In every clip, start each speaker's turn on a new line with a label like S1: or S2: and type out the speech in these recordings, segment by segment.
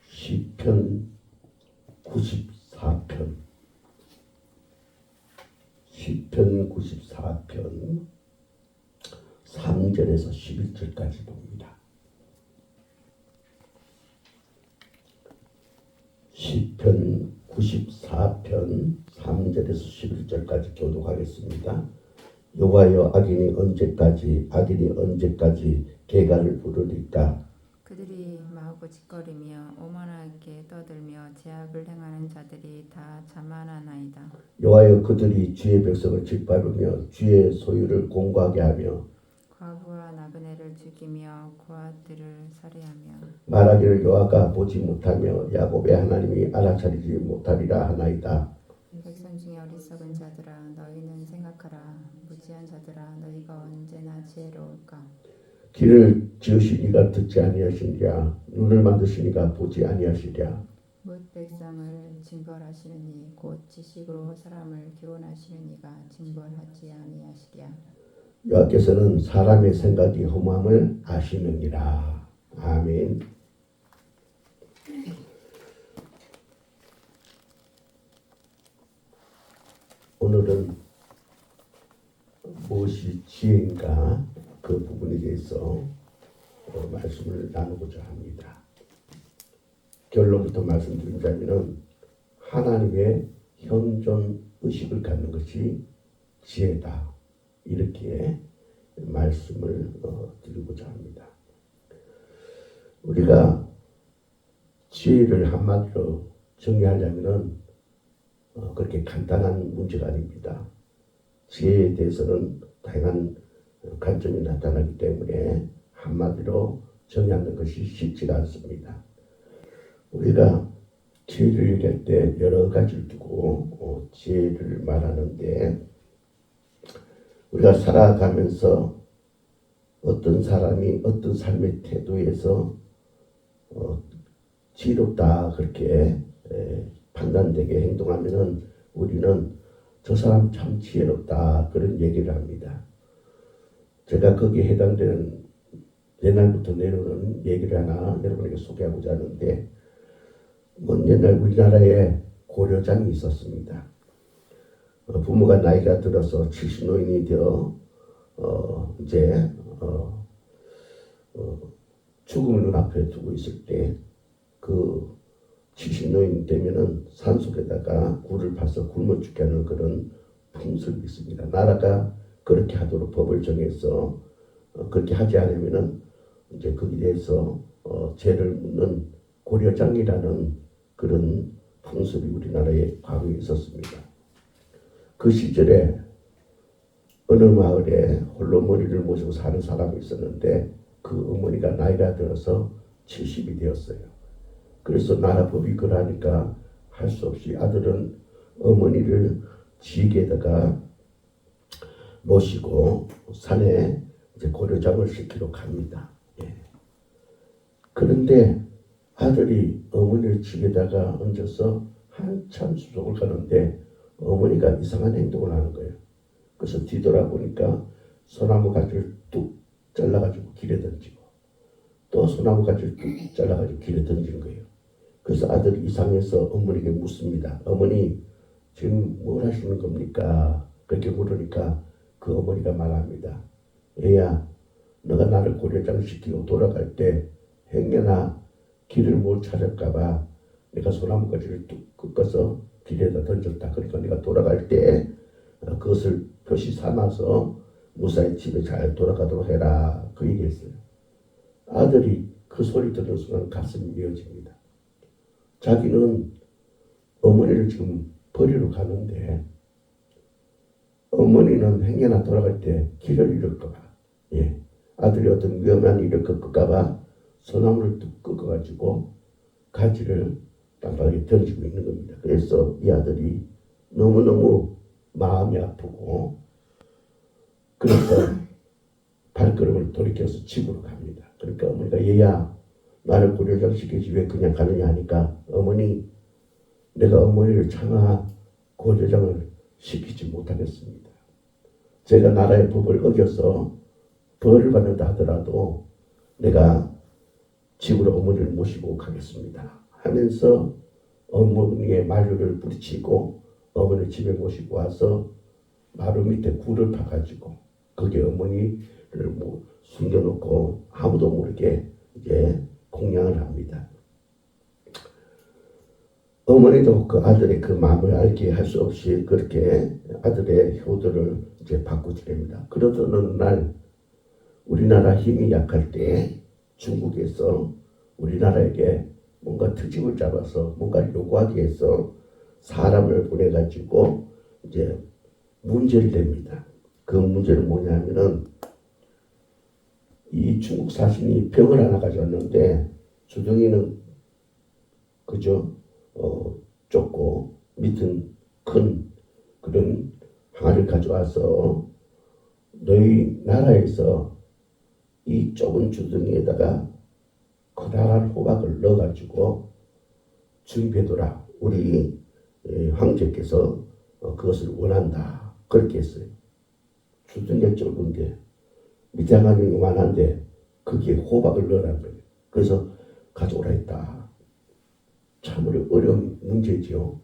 S1: 시편 94편 시편 94편 3절에서 11절까지 봅니다. 시편 94편 3절에서 11절까지 교독하겠습니다. 여호와여, 악인이 언제까지 개가를 부르리까?
S2: 그들이 마구 짓거리며 오만하게 떠들며 죄악을 행하는 자들이 다 자만하나이다.
S1: 여호와여, 그들이 주의 백성을 짓밟으며 주의 소유를 공고하게 하며
S2: 과부와 나그네를 죽이며 고아들을 살해하며
S1: 말하기를 여호와가 보지 못하며 야곱의 하나님이 알아차리지 못하리라 하나이다.
S2: 백성 중에 어리석은 자들아, 너희는 생각하라. 무지한 자들아, 너희가 언제나 지혜로울까?
S1: 길을 지으시니가 듣지 아니하시리랴. 눈을 만드시니가 보지 아니하시랴.
S2: 뭇 백성을 징벌하시느니 곧 지식으로 사람을 교훈하시는 이가 징벌하지 아니하시랴.
S1: 여호와께서는 사람의 생각이 허무함을 아시느니라. 아멘. 오늘은 무엇이 지혜인가, 그 부분에 대해서 말씀을 나누고자 합니다. 결론부터 말씀드리자면 하나님의 현존 의식을 갖는 것이 지혜다, 이렇게 말씀을 드리고자 합니다. 우리가 지혜를 한마디로 정의하려면 그렇게 간단한 문제가 아닙니다. 지혜에 대해서는 다양한 관점이 나타나기 때문에 한마디로 정의하는 것이 쉽지가 않습니다. 우리가 지혜를 얘기할 때 여러 가지를 두고 지혜를 말하는데, 우리가 살아가면서 어떤 사람이 어떤 삶의 태도에서 지혜롭다 그렇게 판단되게 행동하면은 우리는 저 사람 참 지혜롭다 그런 얘기를 합니다. 제가 거기에 해당되는 옛날부터 내려오는 얘기를 하나 여러분에게 소개하고자 하는데, 먼 옛날 우리나라에 고려장이 있었습니다. 부모가 나이가 들어서 70노인이 되어 이제 죽음을 눈앞에 두고 있을 때, 그 70노인 되면은 산속에다가 굴을 파서 굶어 죽게 하는 그런 풍습이 있습니다. 나라가 그렇게 하도록 법을 정해서 그렇게 하지 않으면은 이제 거기에 대해서 죄를 묻는 고려장이라는 그런 풍습이 우리나라에 과거에 있었습니다. 그 시절에 어느 마을에 홀로 머리를 모시고 사는 사람이 있었는데, 그 어머니가 나이가 들어서 70이 되었어요. 그래서 나라 법이 그러니까 할 수 없이 아들은 어머니를 지게에다가 모시고 산에 이제 고려장을 시키러 갑니다. 그런데 아들이 어머니를 지게에다가 얹어서 한참 수속을 가는데 어머니가 이상한 행동을 하는 거예요. 그래서 뒤돌아보니까 소나무 가지를 뚝 잘라가지고 길에 던지고, 또 소나무 가지를 뚝 잘라가지고 길에 던지는 거예요. 그래서 아들이 이상해서 어머니에게 묻습니다. 어머니, 지금 뭘 하시는 겁니까? 그렇게 물으니까 그 어머니가 말합니다. 얘야, 너가 나를 고려장 시키고 돌아갈 때 행여나 길을 못 찾을까봐 내가 소나무 가지를 뚝 꺾어서 길에다 던졌다. 그러니까 내가 돌아갈 때 그것을 표시 삼아서 무사히 집에 잘 돌아가도록 해라, 그 얘기했어요. 아들이 그 소리 듣는 순간 가슴이 미어집니다. 자기는 어머니를 지금 버리러 가는데 어머니는 행여나 돌아갈 때 길을 잃을까봐, 아들이 어떤 위험한 일을 겪을까봐 소나무를 뚝 꺾어가지고 가지를 땅바닥에 던지고 있는 겁니다. 그래서 이 아들이 너무너무 마음이 아프고, 그러니까 발걸음을 돌이켜서 집으로 갑니다. 그러니까 어머니가 얘야, 나를 고려장 시키지 왜 그냥 가느냐 하니까, 어머니, 내가 어머니를 차마 고려장을 시키지 못하겠습니다. 제가 나라의 법을 어겨서 벌을 받는다 하더라도 내가 집으로 어머니를 모시고 가겠습니다 하면서 어머니의 만류를 뿌리치고 어머니를 집에 모시고 와서 마루 밑에 굴을 파가지고 거기에 어머니를 뭐 숨겨놓고 아무도 모르게 이제 공양을 합니다. 어머니도 그 아들의 그 마음을 알게 할 수 없이 그렇게 아들의 효도를 이제 받고 지냅니다. 그러던 어느 날 우리나라 힘이 약할 때 중국에서 우리나라에게 뭔가 트집을 잡아서 뭔가 요구하기 위해서 사람을 보내가지고 이제 문제를 냅니다. 그 문제는 뭐냐면은 이 중국 사신이 병을 하나 가져왔는데 주둥이는 그저 좁고 밑은 큰 그런 항아리를 가져와서 너희 나라에서 이 좁은 주둥이에다가 커다란 호박을 넣어가지고 준비해둬라. 우리 황제께서 그것을 원한다. 그렇게 했어요. 주둥이가 좁은데 밑에 항아리는 요만한데 거기에 호박을 넣으라는 거예요. 그래서 가져오라 했다. 참으로 어려운 문제지요.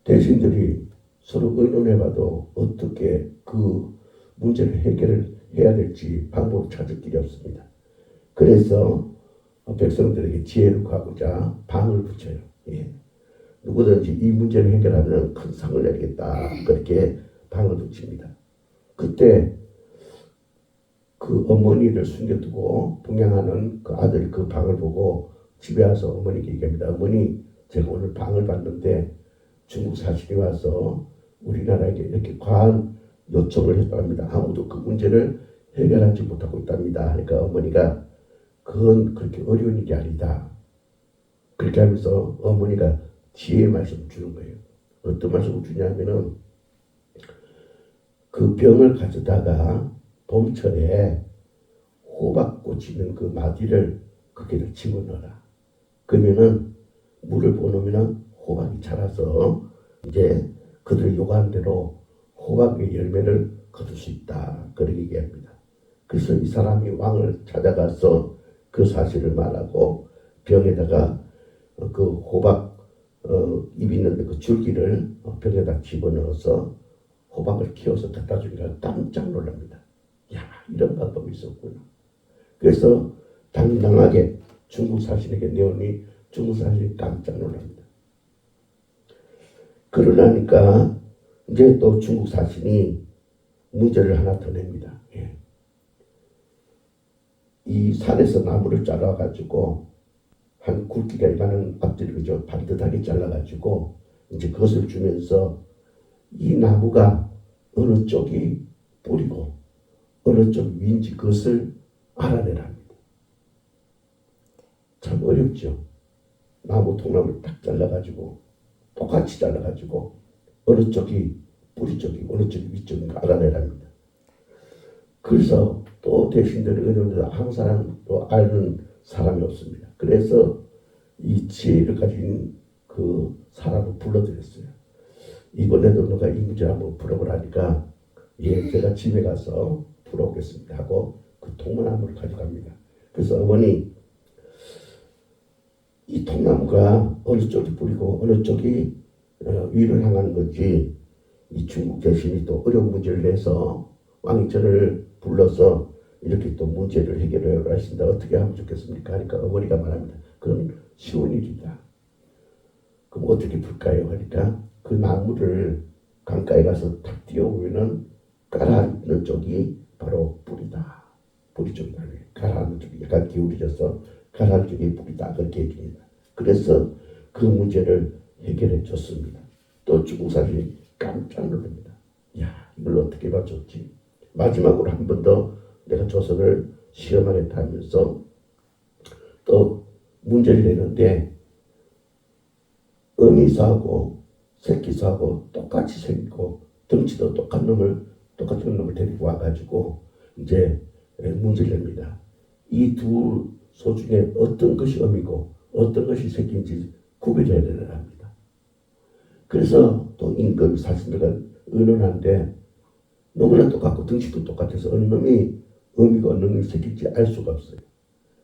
S1: 대신들이 서로 의논해봐도 어떻게 그 문제를 해결을 해야 될지 방법을 찾을 길이 없습니다. 그래서 백성들에게 지혜를 구하고자 방을 붙여요. 예. 누구든지 이 문제를 해결하면 큰 상을 내리겠다. 그렇게 방을 붙입니다. 그때 그 어머니를 숨겨두고 동양하는 그 아들이 그 방을 보고 집에 와서 어머니께 얘기합니다. 어머니, 제가 오늘 방을 봤는데 중국 사신이 와서 우리나라에게 이렇게 과한 요청을 했답니다. 아무도 그 문제를 해결하지 못하고 있답니다. 그러니까 어머니가 그건 그렇게 어려운 일이 아니다. 그렇게 하면서 어머니가 지혜의 말씀을 주는 거예요. 어떤 말씀을 주냐면은 그 병을 가져다가 봄철에 호박꽃이 있는 그 마디를 거기다 집어넣어라. 그러면은 물을 부어놓으면 호박이 자라서 이제 그들이 요구한 대로 호박의 열매를 거둘 수 있다. 그렇게 얘기합니다. 그래서 이 사람이 왕을 찾아가서 그 사실을 말하고 병에다가 그 호박 잎 있는데 그 줄기를 병에다 집어넣어서 호박을 키워서 갖다 주니까 깜짝 놀랍니다. 야, 이런 방법이 있었구나. 그래서 당당하게 중국 사신에게 내오니 중국 사신이 깜짝 놀랍니다. 그러나니까 이제 또 중국 사신이 문제를 하나 더 냅니다. 예. 이 산에서 나무를 잘라가지고 한 굵기가 이만한 앞뒤를 그저 반듯하게 잘라가지고 이제 그것을 주면서 이 나무가 어느 쪽이 뿌리고 어느 쪽이 위인지 그것을 알아내랍니다. 참 어렵죠. 나무 통나무를 딱 잘라가지고 똑같이 잘라가지고 어느 쪽이 뿌리 쪽이고 어느 쪽이 위쪽인가 알아내랍니다. 그래서 또 대신들의 의논에서 한 사람도 아는 사람이 없습니다. 그래서 이 지혜를 가진 그 사람을 불러들였어요. 이번에도 너가 이 문제를 한번 풀어보라니까 예, 제가 집에 가서 풀어오겠습니다 하고 그 통나무를 가져갑니다. 그래서 어머니, 이 통나무가 어느 쪽이 뿌리고 어느 쪽이 위를 향하는 건지 이 중국 대신이 또 어려운 문제를 내서 왕이 저를 불러서 이렇게 또 문제를 해결해 하신다. 어떻게 하면 좋겠습니까? 하니까 어머니가 말합니다. 그건 쉬운 일이다. 그럼 어떻게 풀까요? 하니까 그 나무를 강가에 가서 탁 띄워보면은 가라앉는 쪽이 바로 뿌리다. 뿌리 쪽이다. 가라앉는 쪽이 약간 기울어져서 가라앉는 쪽이 뿌리다. 그렇게 해줍니다. 그래서 그 문제를 해결해 줬습니다. 또 중국 사람이 깜짝 놀랍니다. 야, 이걸 어떻게 맞췄지? 마지막으로 한 번 더 내가 조선을 시험하겠다 하면서 또 문제를 내는데 어미사하고 새끼사하고 똑같이 생기고 덩치도 똑같은 놈을 데리고 와가지고 이제 문제를 냅니다. 이 두 소 중에 어떤 것이 어미고 어떤 것이 새끼인지 구별해야 되는 합니다. 그래서 또 임금 사신들과 의논하는데 너무나 똑같고 덩치도 똑같아서 어느 놈이 어미고 어느 놈이 새끼인지 알 수가 없어요.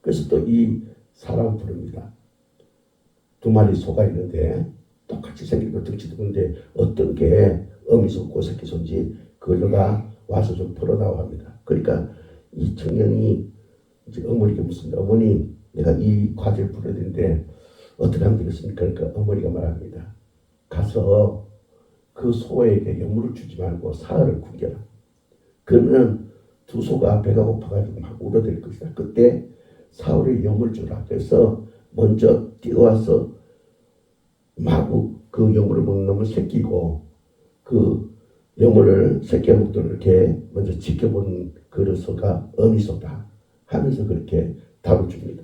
S1: 그래서 또 이 사람 부릅니다. 두 마리 소가 있는데 똑같이 생기고 덩치도 큰데 어떤 게 어미소 고새끼소인지 그거가 와서 좀 풀어다오 합니다. 그러니까 이 청년이 이제 어머니가 묻습니다. 어머니, 내가 이 과제를 풀어야 되는데 어떻게 하면 되겠습니까? 그러니까 어머니가 말합니다. 가서 그 소에게 연물을 주지 말고 사흘을 굶겨라. 그러면 두 소가 배가 고파가지고 막 울어댈 것이다. 그때 사흘의 연물 주라. 그래서 먼저 뛰어와서 마구 그 연물을 먹는 놈을 새끼고 그 연물을 새끼가 먹도록 이렇게 먼저 지켜보는 그 소가 어미소다 하면서 그렇게 답을 줍니다.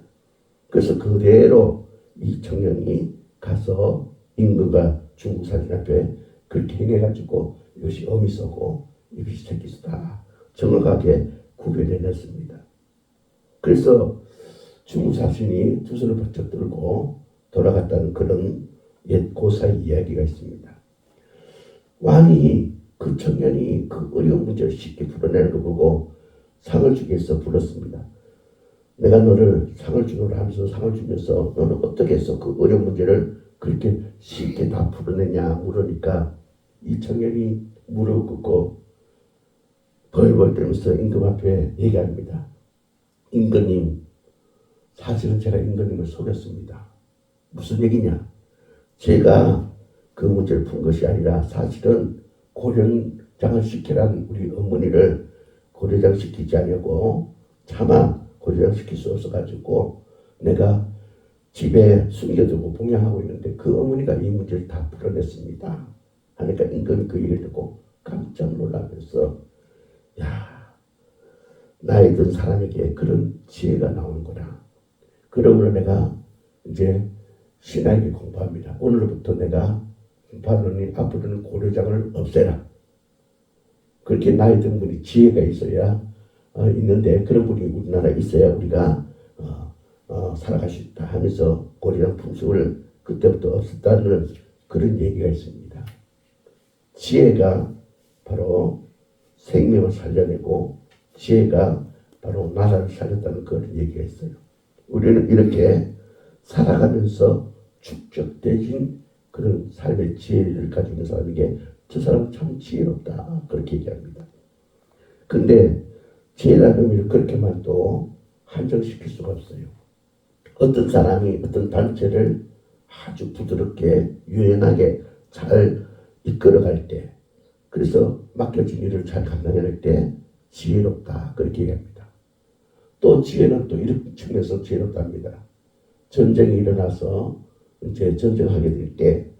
S1: 그래서 그대로 이 청년이 가서 임금과 중국 사진 앞에 그렇게 행해가지고 이것이 어미소고 이것이 새끼소다 정확하게 구별해냈습니다. 그래서 중국 사신이 두 손을 번쩍 들고 돌아갔다는 그런 옛 고사의 이야기가 있습니다. 왕이 그 청년이 그 어려운 문제를 쉽게 풀어내는 거 보고 상을 주기 위해서 불렀습니다. 내가 너를 상을 주노라 하면서 상을 주면서 너는 어떻게 해서 그 어려운 문제를 그렇게 쉽게 다 풀어내냐 물으니까 이 청년이 무릎 꿇고 벌벌 떨면서 임금 앞에 얘기합니다. 임금님, 사실은 제가 임금님을 속였습니다. 무슨 얘기냐? 제가 그 문제를 푼 것이 아니라 사실은 고려장을 시키란 우리 어머니를 고려장 시키지 않냐고 차마 고려장 시킬 수 없어가지고 내가 집에 숨겨두고 봉양하고 있는데 그 어머니가 이 문제를 다 풀어냈습니다. 하니까 임금이 그 얘기를 듣고 깜짝 놀라면서 야, 나이 든 사람에게 그런 지혜가 나오는구나. 그러므로 내가 이제 신하에게 공부합니다. 오늘부터 내가 공부하노니 앞으로는 고려장을 없애라. 그렇게 나이 든 분이 지혜가 있어야 있는데 그런 분이 우리나라에 있어야 우리가 살아갈 수 있다 하면서 고려장 풍습을 그때부터 없앴다는 그런 얘기가 있습니다. 지혜가 바로 생명을 살려내고 지혜가 바로 나라를 살렸다는 그런 얘기가 있어요. 우리는 이렇게 살아가면서 축적되진 그런 삶의 지혜를 가지고 있는 사람에게 저 사람은 참 지혜롭다 그렇게 얘기합니다. 근데 지혜라는 의미를 그렇게만 또 한정시킬 수가 없어요. 어떤 사람이 어떤 단체를 아주 부드럽게 유연하게 잘 이끌어갈 때 그래서 맡겨진 일을 잘 감당해낼 때 지혜롭다 그렇게 얘기합니다. 또 지혜는 또 이런 측면에서 지혜롭답니다. 전쟁이 일어나서 이제 전쟁하게 될 때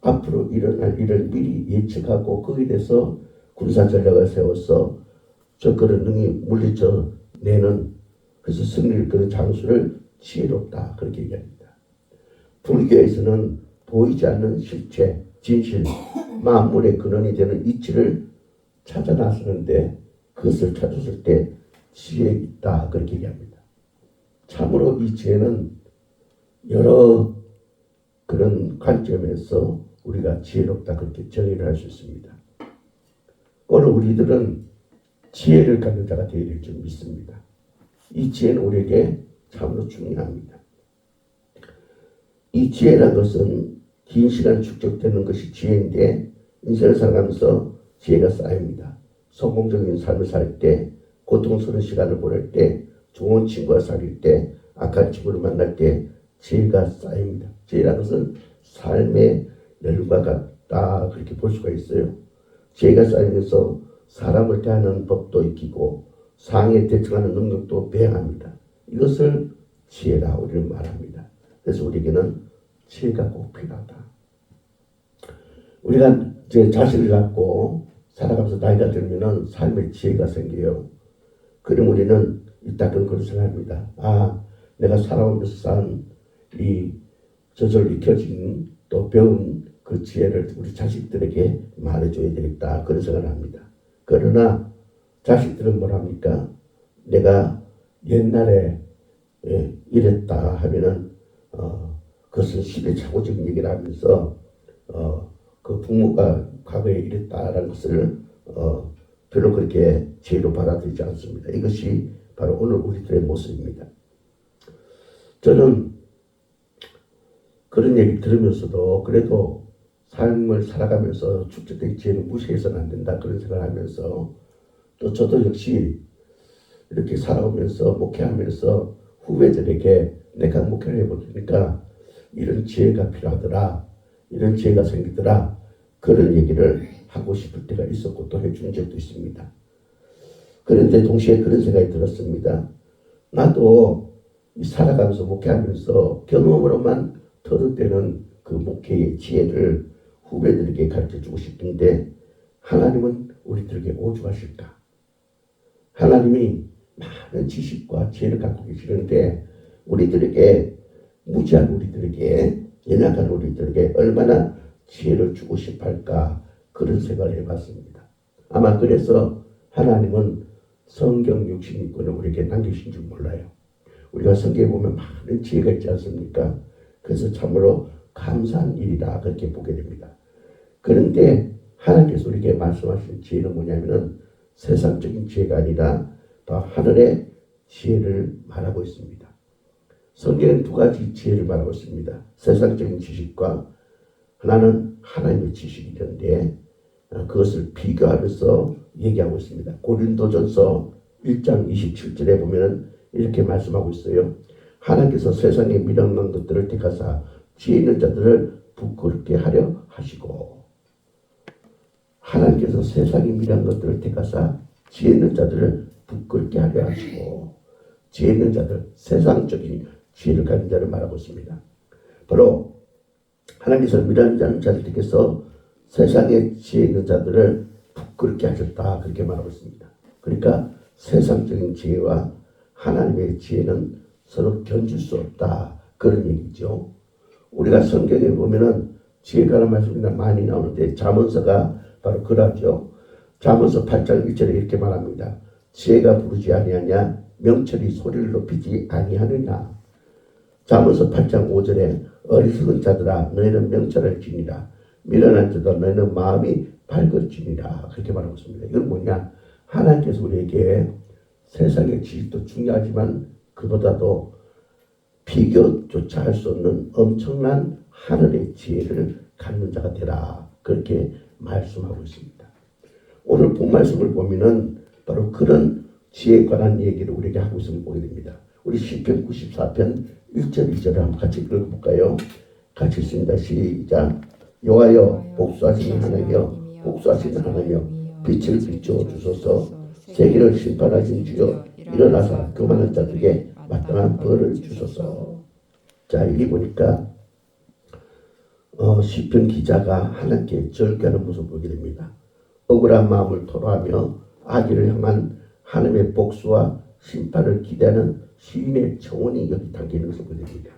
S1: 앞으로 일어날 일을 미리 예측하고 거기에 대해서 군사 전략을 세워서 적그를 능히 물리쳐 내는 그래서 승리를 그런 장수를 지혜롭다 그렇게 얘기합니다. 불교에서는 보이지 않는 실체, 진실, 만물의 근원이 되는 이치를 찾아 나서는데 그것을 찾았을 때 지혜 있다 그렇게 얘기합니다. 참으로 이 지혜는 여러 그런 관점에서 우리가 지혜롭다 그렇게 정의를 할 수 있습니다. 오늘 우리들은 지혜를 갖는 자가 되어야 될 줄 믿습니다. 이 지혜는 우리에게 참으로 중요합니다. 이 지혜라는 것은 긴 시간 축적되는 것이 지혜인데 인생을 살아가면서 지혜가 쌓입니다. 성공적인 삶을 살 때, 고통스러운 시간을 보낼 때, 좋은 친구와 사귈 때, 악한 친구를 만날 때 지혜가 쌓입니다. 지혜라는 것은 삶의 열과 같다 그렇게 볼 수가 있어요. 지혜가 쌓이면서 사람을 대하는 법도 익히고 상황에 대처하는 능력도 배양합니다. 이것을 지혜라 우리는 말합니다. 그래서 우리에게는 지혜가 꼭 필요하다. 우리가 제 자신을 갖고 살아가면서 나이가 들면은 삶의 지혜가 생겨요. 그럼 우리는 이따금 그런 생각합니다. 아, 내가 살아오면서 쌓은 이 저절로 익혀진 또 배운 그 지혜를 우리 자식들에게 말해줘야 되겠다 그런 생각을 합니다. 그러나 자식들은 뭐랍니까? 내가 옛날에 이랬다 하면은 그것은 시대착오적인 얘기를 하면서 그 부모가 과거에 이랬다라는 것을 별로 그렇게 지혜로 받아들이지 않습니다. 이것이 바로 오늘 우리들의 모습입니다. 저는 그런 얘기 들으면서도 그래도 삶을 살아가면서 축적된 지혜는 무시해서는 안 된다 그런 생각을 하면서 또 저도 역시 이렇게 살아오면서 목회하면서 후배들에게 내가 목회를 해보니까 이런 지혜가 필요하더라, 이런 지혜가 생기더라 그런 얘기를 하고 싶을 때가 있었고 또 해준 적도 있습니다. 그런데 동시에 그런 생각이 들었습니다. 나도 살아가면서 목회하면서 경험으로만 터득되는 그 목회의 지혜를 후배들에게 가르쳐주고 싶은데 하나님은 우리들에게 오죽하실까? 하나님이 많은 지식과 지혜를 갖고 계시는데 우리들에게 무지한 우리들에게 연약한 우리들에게 얼마나 지혜를 주고 싶을까 그런 생각을 해봤습니다. 아마 그래서 하나님은 성경 66권을 우리에게 남기신 줄 몰라요. 우리가 성경에 보면 많은 지혜가 있지 않습니까? 그래서 참으로 감사한 일이다 그렇게 보게 됩니다. 그런데 하나님께서 우리에게 말씀하신 지혜는 뭐냐면은 세상적인 지혜가 아니라 더 하늘의 지혜를 말하고 있습니다. 성경은 두 가지 지혜를 말하고 있습니다. 세상적인 지식과 하나는 하나님의 지식이던데 그것을 비교하면서 얘기하고 있습니다. 고린도전서 1장 27절에 보면 이렇게 말씀하고 있어요. 하나님께서 세상에 미련한 것들을 택하사 지혜 있는 자들을 부끄럽게 하려 하시고 하나님께서 세상에 미련한 것들을 택하사 지혜 있는 자들을 부끄럽게 하려 하시고 지혜 있는 자들, 세상적인 지혜를 가진 자를 말하고 있습니다. 바로 하나님께서 미련한 자를 택해서 세상에 지혜 있는 자들을 부끄럽게 하셨다 그렇게 말하고 있습니다. 그러니까 세상적인 지혜와 하나님의 지혜는 서로 견줄 수 없다 그런 얘기죠. 우리가 성경에 보면은 지혜가라는 말씀이 많이 나오는데 잠언서가 바로 그러죠. 잠언서 8장 1절에 이렇게 말합니다. 지혜가 부르지 아니하냐 명철이 소리를 높이지 아니하느냐. 잠언서 8장 5절에 어리석은 자들아 너희는 명철을 지니라 미련한 자들아 너희는 마음이 밝을지니라 그렇게 말하고 있습니다. 이건 뭐냐 하나님께서 우리에게 세상의 지식도 중요하지만 그보다도 비교조차 할 수 없는 엄청난 하늘의 지혜를 갖는 자가 되라 그렇게 말씀하고 있습니다. 오늘 본 말씀을 보면은 바로 그런 지혜에 관한 얘기를 우리에게 하고 있음을 보게 됩니다. 우리 시편 94편 1절 2절을 한번 같이 읽어볼까요? 같이 읽습니다. 시작. 여호와여 복수하시는 하나님이여 복수하시는 하나님이여 빛을 비추어 주소서 세계를 심판하신 주여 일어나사 교만한 자들에게 마땅한 벌을 주소서. 자 여기 보니까 시편 기자가 하나님께 절규하는 모습을 보게 됩니다. 억울한 마음을 토로하며 악인을 향한 하나님의 복수와 심판을 기대하는 시인의 청원이 여기 담기는 것을 보게 됩니다.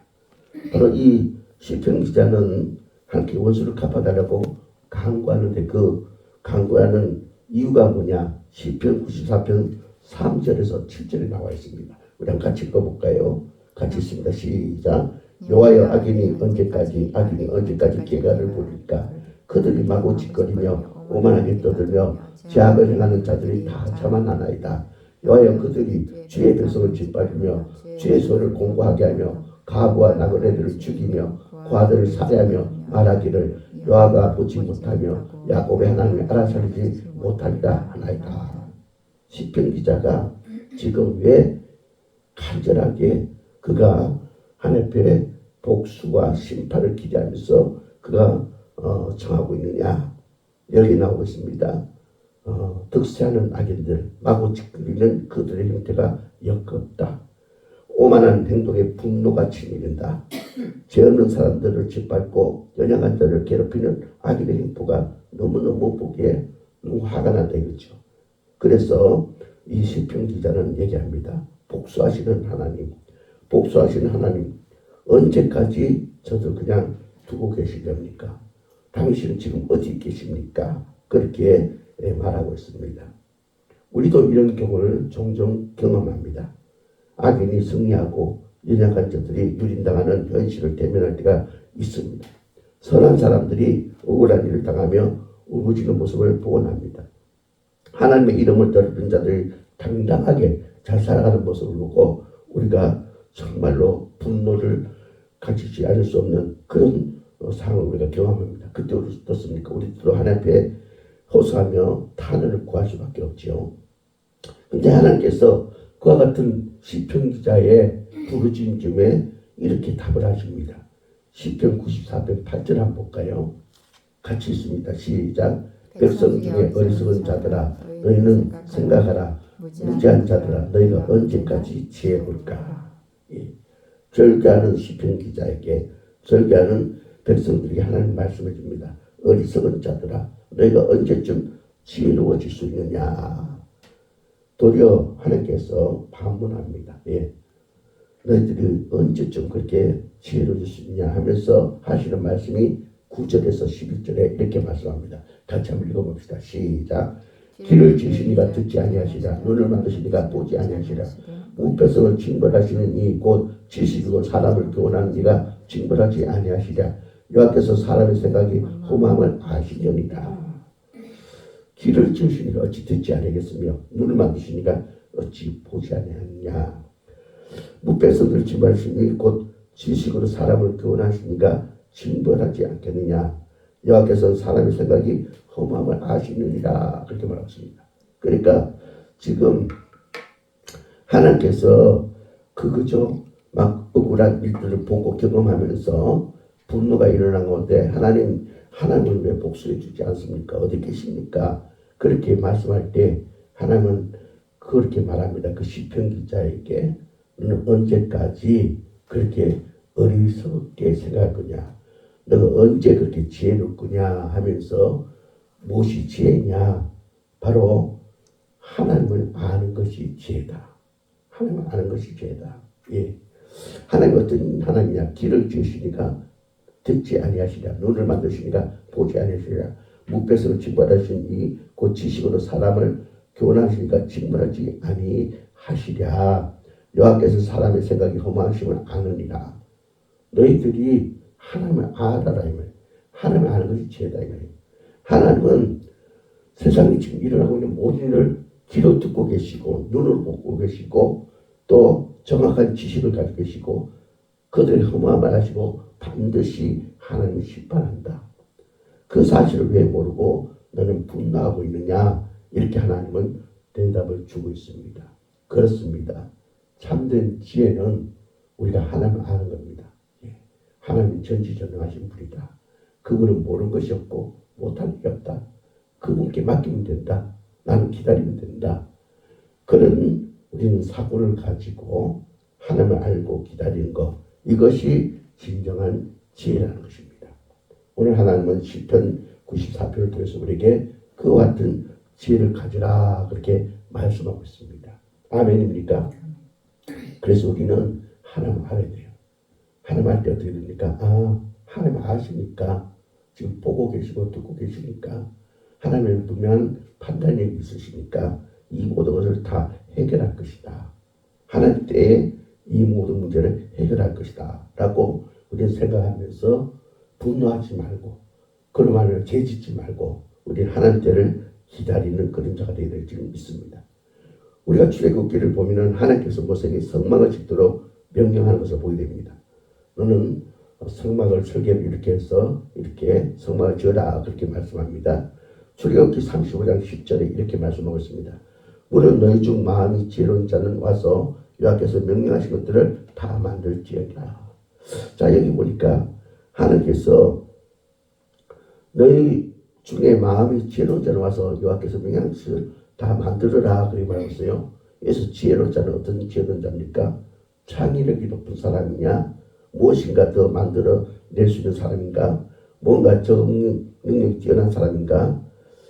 S1: 바로 이 시편 기자는 하나님께 원수를 갚아달라고 간구하는데 그 간구하는 이유가 뭐냐? 시편 94편 3절에서 7절에 나와 있습니다. 우리 한번 같이 읽어볼까요? 같이 읽습니다. 시작. 여호와여 악인이 언제까지 계가를 부릴까? 그들이 마구 짓거리며 오만하게 떠들며 죄악을 행하는 자들이 다 자만하나이다. 여호와여 그들이 주의 백성을 짓밟으며 주의 소를 공고하게 하며 가부와 나그네들을 죽이며 과들을 살해하며 말하기를 여호와가 보지 못하며 야곱의 하나님이 알아차리지 못하리라 하나이다. 시편 기자가 지금 왜 간절하게 그가 하나님의 복수와 심판을 기대하면서 그가 청하고 있느냐 여기 나오고 있습니다. 득세하는 악인들 마구 짓거리는 그들의 형태가 역겹다. 오만한 행동에 분노가 치밀린다. 죄 없는 사람들을 짓밟고 연약한 자를 괴롭히는 악인의 행포가 너무너무 보기에 너무 화가 난다 이거죠. 그래서 이 시편 기자는 얘기합니다. 복수하시는 하나님, 복수하시는 하나님 언제까지 저도 그냥 두고 계시렵니까? 당신은 지금 어디 계십니까? 그렇게 말하고 있습니다. 우리도 이런 경우를 종종 경험합니다. 악인이 승리하고 연약한 자들이 유린당하는 현실을 대면할 때가 있습니다. 선한 사람들이 억울한 일을 당하며 울부짖는 모습을 보곤 합니다. 하나님의 이름을 더럽힌 자들이 당당하게 잘 살아가는 모습을 보고 우리가 정말로 분노를 가지지 않을 수 없는 그런 상황을 우리가 경험합니다. 그때 어떻습니까? 우리도 하나님 앞에 호소하며 탄원을 구할 수밖에 없지요. 근데 하나님께서 그와 같은 시편 기자의 부르짖음에 이렇게 답을 하십니다. 시편 94편 8절 한번 볼까요? 같이 있습니다. 시작. 백성 중에 어리석은 자들아 너희는 생각하라. 무지한 자들아 너희가 언제까지 지혜볼까. 예. 절개하는 시편 기자에게 절개하는 백성들에게 하나님 말씀해 줍니다. 어리석은 자들아 너희가 언제쯤 지혜로워질 수 있느냐. 도리어 하나님께서 반문합니다. 예. 너희들이 언제쯤 그렇게 지혜로워질 수 있냐 하면서 하시는 말씀이 9절에서 11절에 이렇게 말씀합니다. 같이 한번 읽어봅시다. 시작. 귀를 주시니가 듣지 아니하시랴. 눈을 만드시니가 보지 아니하시랴. 우백성을 징벌하시는 이 곧 지식으로 사람을 교훈하는 이가 징벌하지 아니하시랴. 여호와께서 사람의 생각이 험함을 아시려니라. 귀를 주시니가 어찌 듣지 아니하겠으며 눈을 만드시니가 어찌 보지 아니하느냐. 무백성을 징벌하시니 곧 지식으로 사람을 교훈하시니가 징벌하지 않겠느냐. 여호와께서는 사람의 생각이 험함을 아시느니라. 그렇게 말했습니다. 그러니까 지금 하나님께서 그저 막 억울한 일들을 보고 경험하면서 분노가 일어난 건데 하나님은 왜 복수해 주지 않습니까? 어디 계십니까? 그렇게 말씀할 때 하나님은 그렇게 말합니다. 그 시편 기자에게 너는 언제까지 그렇게 어리석게 생각할 거냐? 너가 언제 그렇게 지혜로울 거냐 하면서 무엇이 지혜냐? 바로 하나님을 아는 것이 지혜다. 하나님을 아는 것이 지혜다. 예. 하나님 어떤 하나님이냐? 귀를 주시니까 듣지 아니하시랴. 눈을 만드시니까 보지 아니하시랴. 무배석을 징벌하신 이 곧 지식으로 사람을 교훈하시니까 징벌하지 아니하시랴. 여호와께서 사람의 생각이 험하심을 아느니라. 너희들이 하나님을 알아라 이 말이에요. 하나님을 아는 것이 지혜다 이 말이에요. 하나님은 세상에 지금 일어나고 있는 모든 일을 귀로 듣고 계시고 눈으로 보고 계시고 또 정확한 지식을 가지고 계시고 그들의 험함을 아시고 반드시 하나님이 심판한다. 그 사실을 왜 모르고 너는 분노하고 있느냐? 이렇게 하나님은 대답을 주고 있습니다. 그렇습니다. 참된 지혜는 우리가 하나님을 아는 겁니다. 하나님은 전지전능하신 분이다. 그분은 모르는 것이 없고 못할 게 없다. 그분께 맡기면 된다. 나는 기다리면 된다. 그런 우리는 사고를 가지고 하나님을 알고 기다리는 것, 이것이 진정한 지혜라는 것입니다. 오늘 하나님은 시편 94편을 통해서 우리에게 그와 같은 지혜를 가지라 그렇게 말씀하고 있습니다. 아멘입니까? 그래서 우리는 하나님을 알아야 돼요. 하나님 알 때 어떻게 됩니까? 하나님 아시니까 지금 보고 계시고 듣고 계시니까 하나님은 분명한 판단력이 있으시니까 이 모든 것을 다 해결할 것이다. 하나님 때에 이 모든 문제를 해결할 것이다 라고 우리는 생각하면서 분노하지 말고 그런 말을 죄짓지 말고 우리는 하나님 때를 기다리는 그런 자가 되어야 될 줄 믿습니다. 우리가 출애굽기를 보면 하나님께서 모세에게 성막을 짓도록 명령하는 것을 보게 됩니다. 너는 성막을 설계를 이렇게 해서 이렇게 성막을 지어라 그렇게 말씀합니다. 출애굽기 35장 10절에 이렇게 말씀하고 있습니다. 물은 너희 중 마음이 지혜로운 자는 와서 여호와께서 명령하신 것들을 다 만들지어라. 자 여기 보니까 하나님께서 너희 중에 마음이 지혜로운 자는 와서 여호와께서 명령하신 것을 다 만들어라 그렇게 말했어요. 그래서 지혜로운 자는 어떤 지혜로운 자입니까? 창의력이 높은 사람이냐? 무엇인가 더 만들어낼 수 있는 사람인가? 뭔가 능력이 뛰어난 사람인가?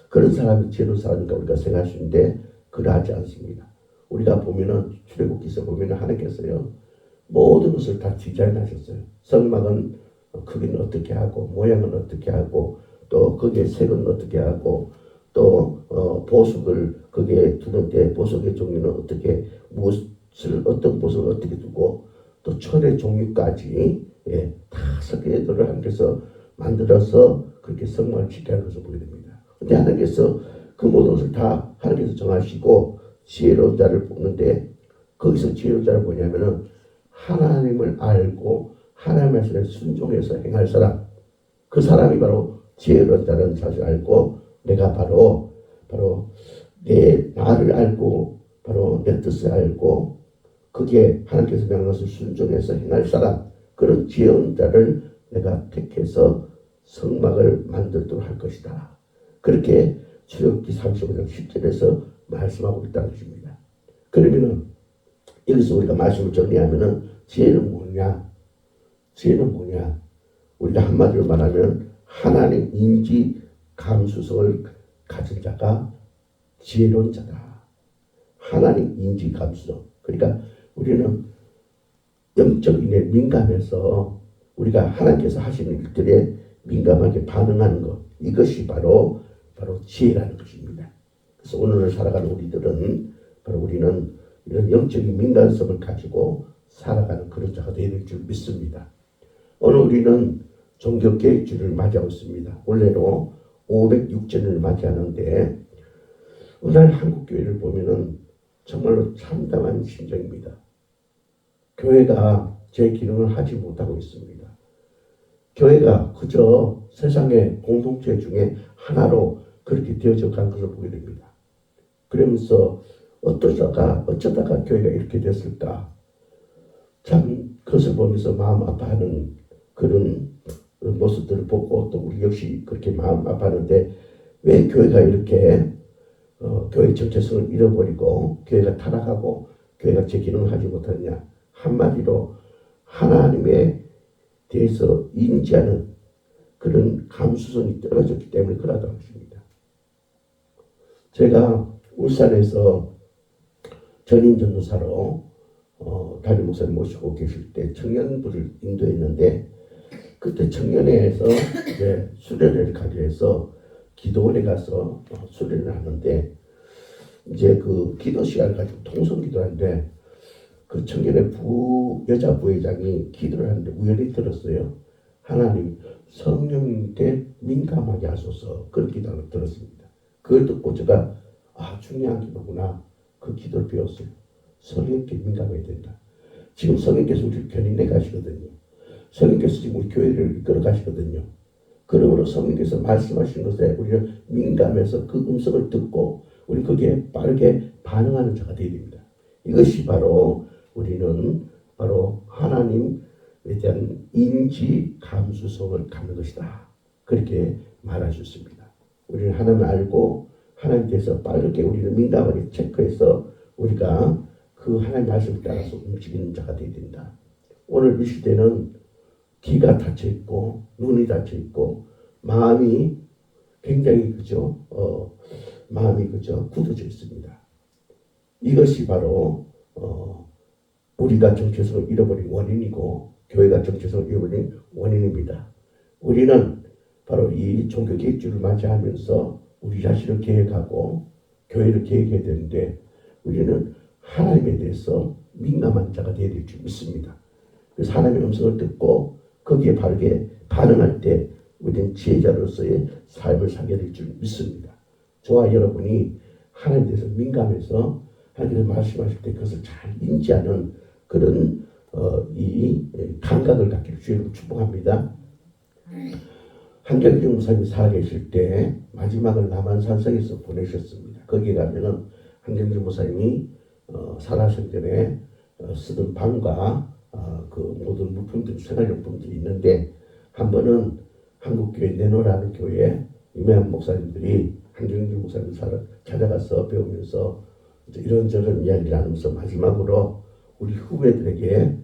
S1: 그런 사람이 지혜로운 사람인가 우리가 생각할 수 있는데 그러하지 않습니다. 우리가 보면은 출애굽기서 보면은 하나님께서요 모든 것을 다 디자인하셨어요. 성막은 크기는 어떻게 하고 모양은 어떻게 하고 또 거기에 색은 어떻게 하고 또 보석을 거기에 두는데 보석의 종류는 어떻게 무엇을 어떤 보석을 어떻게 두고 또 철의 종류까지 다 설계도를 하나님께서 만들어서 그렇게 성막을 짓게 하는 것을 보게 됩니다. 그런데 하나님께서 그 모든 것을 다 하나님께서 정하시고 지혜로운 자를 뽑는데 거기서 지혜로운 자를 뭐냐면은 하나님을 알고 하나님 말씀에 순종해서 행할 사람, 그 사람이 바로 지혜로운 자라는 사실을 알고 내가 바로 내 나를 알고 바로 내 뜻을 알고 그게 하나님께서 명한 것을 순종해서 행할 사람, 그런 지혜로운 자를 내가 택해서 성막을 만들도록 할 것이다. 그렇게 출애굽기 35장 10절에서 말씀하고 있다는 것입니다. 그러면은 여기서 우리가 말씀을 정리하면은 지혜는 뭐냐? 지혜는 뭐냐? 우리가 한마디로 말하면 하나님 인지 감수성을 가진 자가 지혜로운 자다. 하나님 인지 감수성. 그러니까 우리는 영적 인에 민감해서 우리가 하나님께서 하시는 일들에 민감하게 반응하는 것, 이것이 바로 지혜라는 것입니다. 그래서 오늘을 살아가는 우리들은 바로 우리는 이런 영적인 민감성을 가지고 살아가는 그런 자가 되어야 될 줄 믿습니다. 오늘 우리는 종교개혁주를 맞이하고 있습니다. 올해로 506주년을 맞이하는데 오늘 한국교회를 보면은 정말로 참담한 심정입니다. 교회가 제 기능을 하지 못하고 있습니다. 교회가 그저 세상의 공동체 중에 하나로 그렇게 되어져 간 것을 보게 됩니다. 그러면서 어쩌다가 교회가 이렇게 됐을까? 참 그것을 보면서 마음 아파하는 그런 모습들을 보고 또 우리 역시 그렇게 마음 아파하는데 왜 교회가 이렇게 교회 정체성을 잃어버리고 교회가 타락하고 교회가 제 기능을 하지 못하느냐? 한마디로 하나님에 대해서 인지하는 그런 감수성이 떨어졌기 때문에 그러하다는 것입니다. 제가 울산에서 전임 전도사로 담임 목사님 모시고 계실 때 청년부를 인도했는데 그때 청년회에서 이제 수련회를 가게 해서 기도원에 가서 수련을 하는데 이제 그 기도 시간을 가지고 통성 기도하는데 그 청년회 여자 부회장이 기도를 하는데 우연히 들었어요. 하나님 성령님께 민감하게 하소서, 그런 기도를 들었습니다. 그걸 듣고 제가 중요한 기도구나, 그 기도를 배웠어요. 성령님께 민감해야 된다. 지금 성령께서 우리를 견인해 가시거든요. 성령께서 지금 우리 교회를 이끌어 가시거든요. 그러므로 성령께서 말씀하신 것에 우리는 민감해서 그 음성을 듣고 우리 거기에 빠르게 반응하는 자가 되어야 됩니다. 이것이 바로 우리는 바로 하나님에 대한 인지 감수성을 갖는 것이다. 그렇게 말하셨습니다. 우리는 하나님을 알고 하나님에 대해서 빠르게 우리는 민감하게 체크해서 우리가 그 하나님의 말씀을 따라서 움직이는 자가 되어야 된다. 오늘 이 시대는 귀가 닫혀 있고 눈이 닫혀 있고 마음이 굉장히 마음이 굳어져 있습니다. 이것이 바로 우리가 정체성을 잃어버린 원인이고 교회가 정체성을 잃어버린 원인입니다. 우리는 바로 이 종교개혁주를 맞이하면서 우리 자신을 계획하고 교회를 계획해야 되는데 우리는 하나님에 대해서 민감한 자가 되어야 될 줄 믿습니다. 그래서 하나님의 음성을 듣고 거기에 바르게 반응할 때 우리는 지혜자로서의 삶을 살게 될 줄 믿습니다. 저와 여러분이 하나님에 대해서 민감해서 하나님께서 말씀하실 때 그것을 잘 인지하는 그런 이 감각을 갖기를 주님으로 축복합니다. 한경준 목사님이 살아계실 때 마지막을 남한산성에서 보내셨습니다. 거기에 가면은 한경준 목사님이 살아생전에 쓰던 방과 그 모든 물품들, 생활용품들이 있는데 한 번은 한국교회 내노라는 교회 유명한 목사님들이 한경준 목사님 찾아가서 배우면서 이런저런 이야기를 하면서 마지막으로 우리 후배들에게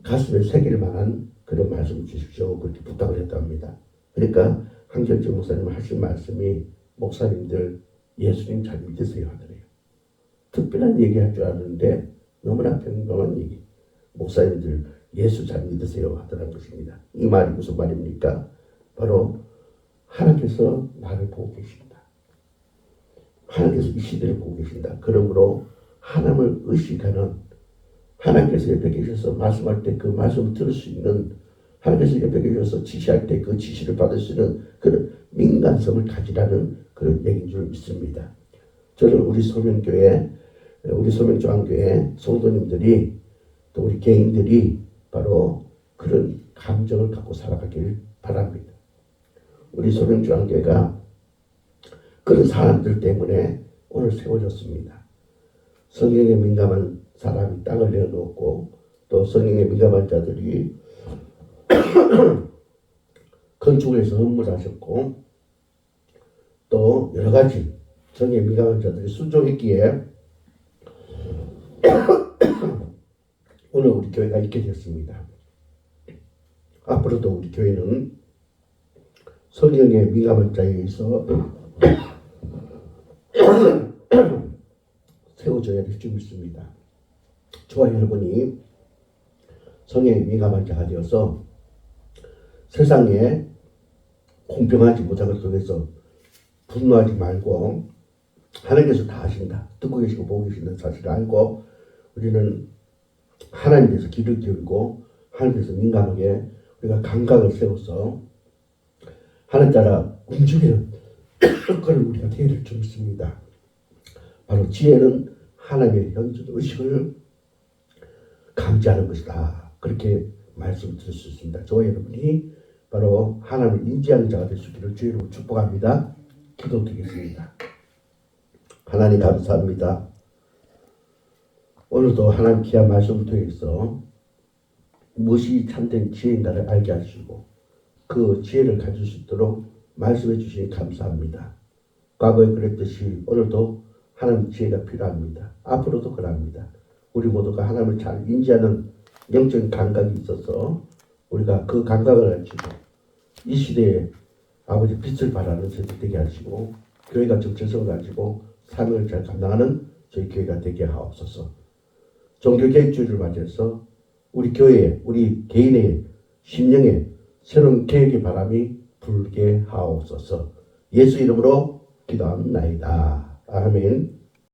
S1: 가슴에 새길 만한 그런 말씀을 주십시오. 그렇게 부탁을 했답니다. 그러니까 한경준 목사님 하신 말씀이 목사님들 예수님 잘 믿으세요 하더래요. 특별한 얘기할 줄 아는데 너무나 평범한 얘기. 목사님들 예수 잘 믿으세요 하더라는 것입니다. 이 말이 무슨 말입니까? 바로 하나님께서 나를 보고 계신다. 하나님께서 이 시대를 보고 계신다. 그러므로 하나님을 의식하는, 하나님께서 옆에 계셔서 말씀할 때 그 말씀을 들을 수 있는, 하나님께서 옆에 계셔서 지시할 때 그 지시를 받을 수 있는 그런 민감성을 가지라는 그런 얘기인 줄 믿습니다. 저는 우리 소명교회, 우리 소명조항교회 성도님들이 또 우리 개인들이 바로 그런 감정을 갖고 살아가길 바랍니다. 우리 소령중앙교회가 그런 사람들 때문에 오늘 세워졌습니다. 성경에 민감한 사람이 땅을 내어놓고 또 성경에 민감한 자들이 건축을 해서 헌물하셨고 또 여러 가지 성경에 민감한 자들이 순종했기에 오늘 우리 교회가 있게 됐습니다. 앞으로도 우리 교회는 성경에 민감한 자에 의해서 세워져야 될 줄 믿습니다. 저와 여러분이 성경에 민감한 자가 되어서 세상에 공평하지 못한 것을 통해서 분노하지 말고 하나님께서 다 아신다. 듣고 계시고 보고 계시는 사실을 알고 우리는 하나님에 대해서 귀를 기울이고 하나님에 대해서 민감하게 우리가 감각을 세워서 하나님 따라 움직이는 그런 우리가 되어야 될 줄 믿습니다. 바로 지혜는 하나님의 현존 의식을 감지하는 것이다. 그렇게 말씀드릴 수 있습니다. 저와 여러분이 바로 하나님을 인지하는 자가 될 수 있기를 주의로 축복합니다. 기도드리겠습니다. 하나님 감사합니다. 오늘도 하나님 귀한 말씀을 통해서 무엇이 참된 지혜인가를 알게 하시고 그 지혜를 가질 수 있도록 말씀해 주시니 감사합니다. 과거에 그랬듯이 오늘도 하나님 지혜가 필요합니다. 앞으로도 그럽니다. 우리 모두가 하나님을 잘 인지하는 영적인 감각이 있어서 우리가 그 감각을 가지고 이 시대에 아버지 빛을 발하는 세대 되게 하시고 교회가 정체성을 가지고 사명을 잘 감당하는 저희 교회가 되게 하옵소서. 종교개혁주의를 맞이해서 우리 교회에 우리 개인의 심령에 새로운 개혁의 바람이 불게 하옵소서. 예수 이름으로 기도합나이다. 아멘.